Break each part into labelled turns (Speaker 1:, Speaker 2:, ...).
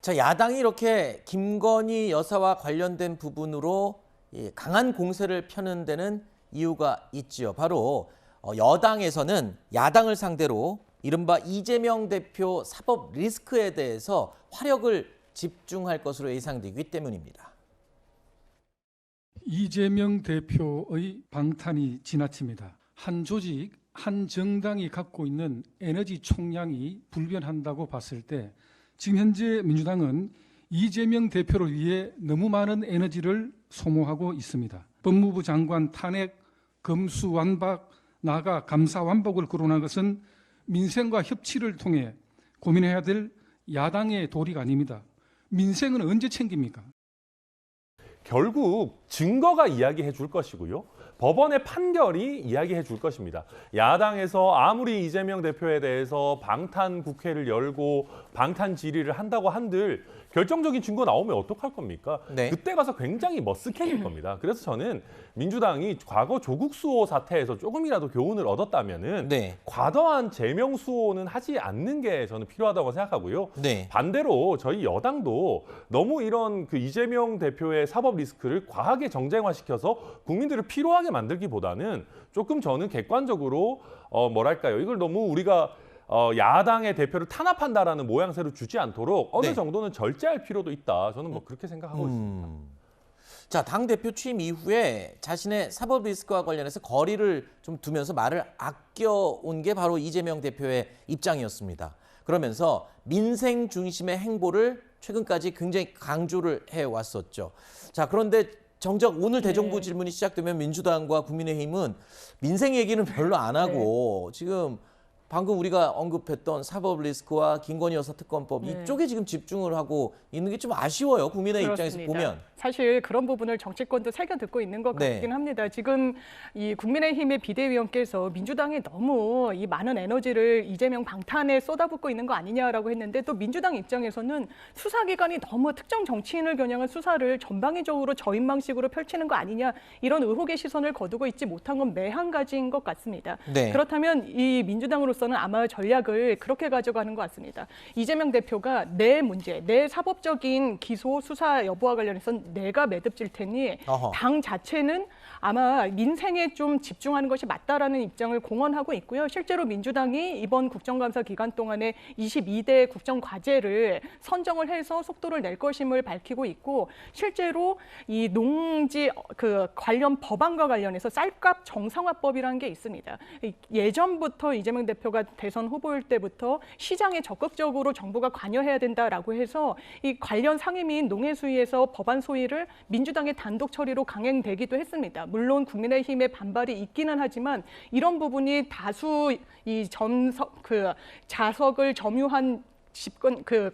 Speaker 1: 자, 야당이 이렇게 김건희 여사와 관련된 부분으로 강한 공세를 펴는 데는 이유가 있지요. 바로 여당에서는 야당을 상대로 이른바 이재명 대표 사법 리스크에 대해서 화력을 집중할 것으로 예상되기 때문입니다.
Speaker 2: 이재명 대표의 방탄이 지나칩니다. 한 조직, 한 정당이 갖고 있는 에너지 총량이 불변한다고 봤을 때 지금 현재 민주당은 이재명 대표를 위해 너무 많은 에너지를 소모하고 있습니다. 법무부 장관 탄핵, 검수완박, 나아가 감사완박을 거론한 것은 민생과 협치를 통해 고민해야 될 야당의 도리가 아닙니다. 민생은 언제 챙깁니까?
Speaker 3: 결국 증거가 이야기해 줄 것이고요. 법원의 판결이 이야기해 줄 것입니다. 야당에서 아무리 이재명 대표에 대해서 방탄 국회를 열고 방탄 질의를 한다고 한들 결정적인 증거 나오면 어떡할 겁니까?
Speaker 1: 네.
Speaker 3: 그때 가서 굉장히 머쓱해질 겁니다. 그래서 저는 민주당이 과거 조국 수호 사태에서 조금이라도 교훈을 얻었다면은
Speaker 1: 네.
Speaker 3: 과도한 제명 수호는 하지 않는 게 저는 필요하다고 생각하고요.
Speaker 1: 네.
Speaker 3: 반대로 저희 여당도 너무 이런 그 이재명 대표의 사법 리스크를 과하게 정쟁화시켜서 국민들을 피로하게 만들기보다는 조금 저는 객관적으로 뭐랄까요? 이걸 너무 우리가 야당의 대표를 탄압한다라는 모양새로 주지 않도록 어느
Speaker 1: 네.
Speaker 3: 정도는 절제할 필요도 있다. 저는 뭐 그렇게 생각하고 있습니다.
Speaker 1: 자, 당대표 취임 이후에 자신의 사법 리스크와 관련해서 거리를 좀 두면서 말을 아껴온 게 바로 이재명 대표의 입장이었습니다. 그러면서 민생 중심의 행보를 최근까지 굉장히 강조를 해왔었죠. 자, 그런데 정작 오늘 대정부 질문이 시작되면 민주당과 국민의힘은 민생 얘기는 별로 안 하고 지금 방금 우리가 언급했던 사법 리스크와 김건희 여사 특검법 이쪽에 지금 집중을 하고 있는 게 좀 아쉬워요. 국민의 입장에서 보면.
Speaker 4: 사실 그런 부분을 정치권도 새겨 듣고 있는 것 같긴 합니다. 지금 이 국민의힘의 비대위원께서 민주당이 너무 이 많은 에너지를 이재명 방탄에 쏟아붓고 있는 거 아니냐라고 했는데 또 민주당 입장에서는 수사기관이 너무 특정 정치인을 겨냥한 수사를 전방위적으로 저인 방식으로 펼치는 거 아니냐 이런 의혹의 시선을 거두고 있지 못한 건 매한가지인 것 같습니다.
Speaker 1: 네.
Speaker 4: 그렇다면 이 민주당으로서는 아마 전략을 그렇게 가져가는 것 같습니다. 이재명 대표가 내 문제, 내 사법적인 기소 수사 여부와 관련해서는 내가 매듭질 테니 당 자체는 아마 민생에 좀 집중하는 것이 맞다라는 입장을 공언하고 있고요. 실제로 민주당이 이번 국정감사 기간 동안에 22대 국정과제를 선정을 해서 속도를 낼 것임을 밝히고 있고 실제로 이 농지 관련 법안과 관련해서 쌀값 정상화법이라는 게 있습니다. 예전부터 이재명 대표가 대선 후보일 때부터 시장에 적극적으로 정부가 관여해야 된다라고 해서 이 관련 상임위인 농해수위에서 법안 소위를 민주당의 단독 처리로 강행되기도 했습니다. 물론 국민의힘의 반발이 있기는 하지만 이런 부분이 다수 자석을 점유한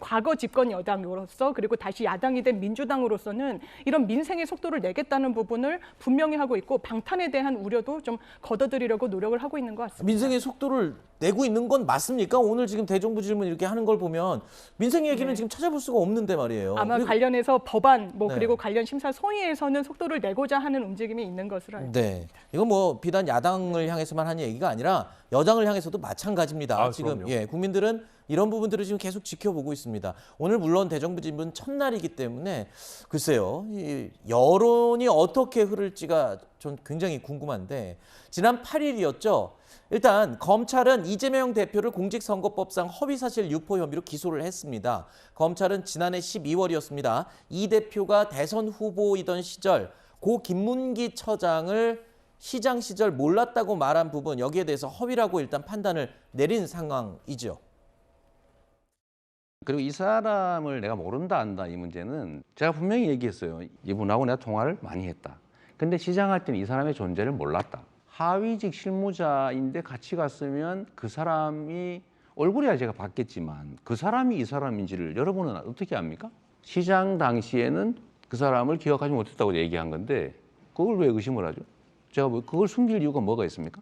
Speaker 4: 과거 집권 여당으로서 그리고 다시 야당이 된 민주당으로서는 이런 민생의 속도를 내겠다는 부분을 분명히 하고 있고 방탄에 대한 우려도 좀 걷어들이려고 노력을 하고 있는 것 같습니다.
Speaker 1: 민생의 속도를 내고 있는 건 맞습니까? 오늘 지금 대정부 질문 이렇게 하는 걸 보면 민생 얘기는 지금 찾아볼 수가 없는데 말이에요.
Speaker 4: 아마 관련해서 법안 그리고 관련 심사 소위에서는 속도를 내고자 하는 움직임이 있는 것으로 알고 있습니다.
Speaker 1: 이건 뭐 비단 야당을 향해서만 하는 얘기가 아니라 여당을 향해서도 마찬가지입니다. 지금 국민들은 이런 부분들을 지금 계속 지켜보고 있습니다. 오늘 물론 대정부 질문 첫날이기 때문에 글쎄요. 이 여론이 어떻게 흐를지가 전 굉장히 궁금한데 지난 8일이었죠. 일단 검찰은 이재명 대표를 공직선거법상 허위사실 유포 혐의로 기소를 했습니다. 검찰은 지난해 12월이었습니다. 이 대표가 대선 후보이던 시절 고 김문기 처장을 시장 시절 몰랐다고 말한 부분 여기에 대해서 허위라고 일단 판단을 내린 상황이죠.
Speaker 5: 그리고 이 사람을 내가 모른다 안다 이 문제는 제가 분명히 얘기했어요. 이분하고 내가 통화를 많이 했다. 근데 시장할 때는 이 사람의 존재를 몰랐다. 하위직 실무자인데 같이 갔으면 그 사람이 얼굴이야 제가 봤겠지만 그 사람이 이 사람인지를 여러분은 어떻게 압니까? 시장 당시에는 그 사람을 기억하지 못했다고 얘기한 건데 그걸 왜 의심을 하죠? 제가 그걸 숨길 이유가 뭐가 있습니까?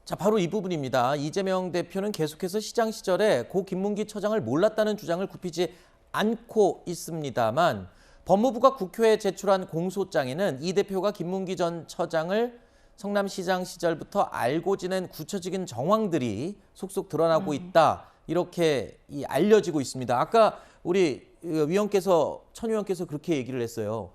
Speaker 1: 자, 바로 이 부분입니다. 이재명 대표는 계속해서 시장 시절에 고 김문기 처장을 몰랐다는 주장을 굽히지 않고 있습니다만 법무부가 국회에 제출한 공소장에는 이 대표가 김문기 전 처장을 성남시장 시절부터 알고 지낸 구체적인 정황들이 속속 드러나고 있다. 이렇게 알려지고 있습니다. 아까 우리 위원께서 천 의원께서 그렇게 얘기를 했어요.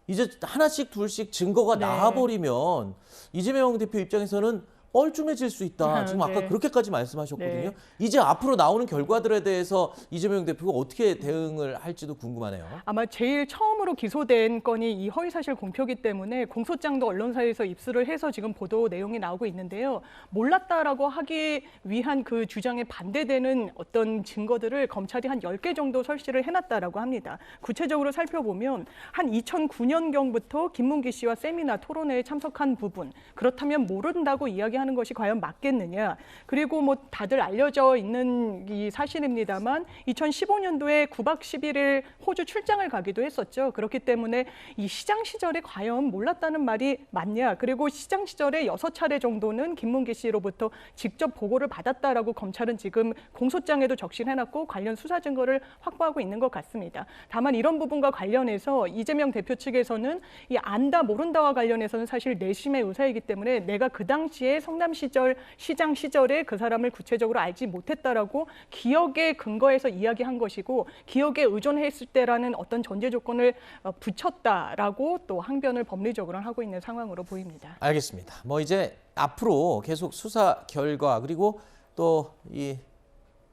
Speaker 1: 이제 하나씩 둘씩 증거가
Speaker 4: 네.
Speaker 1: 나와버리면 이재명 대표 입장에서는 뻘쭘해질 수 있다. 지금 아까
Speaker 4: 네.
Speaker 1: 그렇게까지 말씀하셨거든요.
Speaker 4: 네.
Speaker 1: 이제 앞으로 나오는 결과들에 대해서 이재명 대표가 어떻게 대응을 할지도 궁금하네요.
Speaker 4: 아마 제일 처음으로 기소된 건이 이 허위사실 공표기 때문에 공소장도 언론사에서 입수를 해서 지금 보도 내용이 나오고 있는데요. 몰랐다라고 하기 위한 그 주장에 반대되는 어떤 증거들을 검찰이 한 10개 정도 설치를 해놨다라고 합니다. 구체적으로 살펴보면 한 2009년경부터 김문기 씨와 세미나 토론회에 참석한 부분, 그렇다면 모른다고 이야기하는 것이 과연 맞겠느냐. 그리고 뭐 다들 알려져 있는 이 사실입니다만 2015년도에 9박 11일 호주 출장을 가기도 했었죠. 그렇기 때문에 이 시장 시절에 과연 몰랐다는 말이 맞냐. 그리고 시장 시절에 6차례 정도는 김문기 씨로부터 직접 보고를 받았다라고 검찰은 지금 공소장에도 적시해놨고 관련 수사 증거를 확보하고 있는 것 같습니다. 다만 이런 부분과 관련해서 이재명 대표 측에서는 이 안다 모른다와 관련해서는 사실 내심의 의사이기 때문에 내가 그 당시에 성남 시장 시절에 그 사람을 구체적으로 알지 못했다라고 기억에 근거해서 이야기한 것이고 기억에 의존했을 때라는 어떤 전제 조건을 붙였다라고 또 항변을 법리적으로 하고 있는 상황으로 보입니다.
Speaker 1: 알겠습니다. 뭐 이제 앞으로 계속 수사 결과 그리고 또 이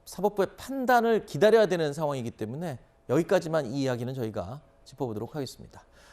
Speaker 1: 사법부의 판단을 기다려야 되는 상황이기 때문에 여기까지만 이 이야기는 저희가 짚어보도록 하겠습니다.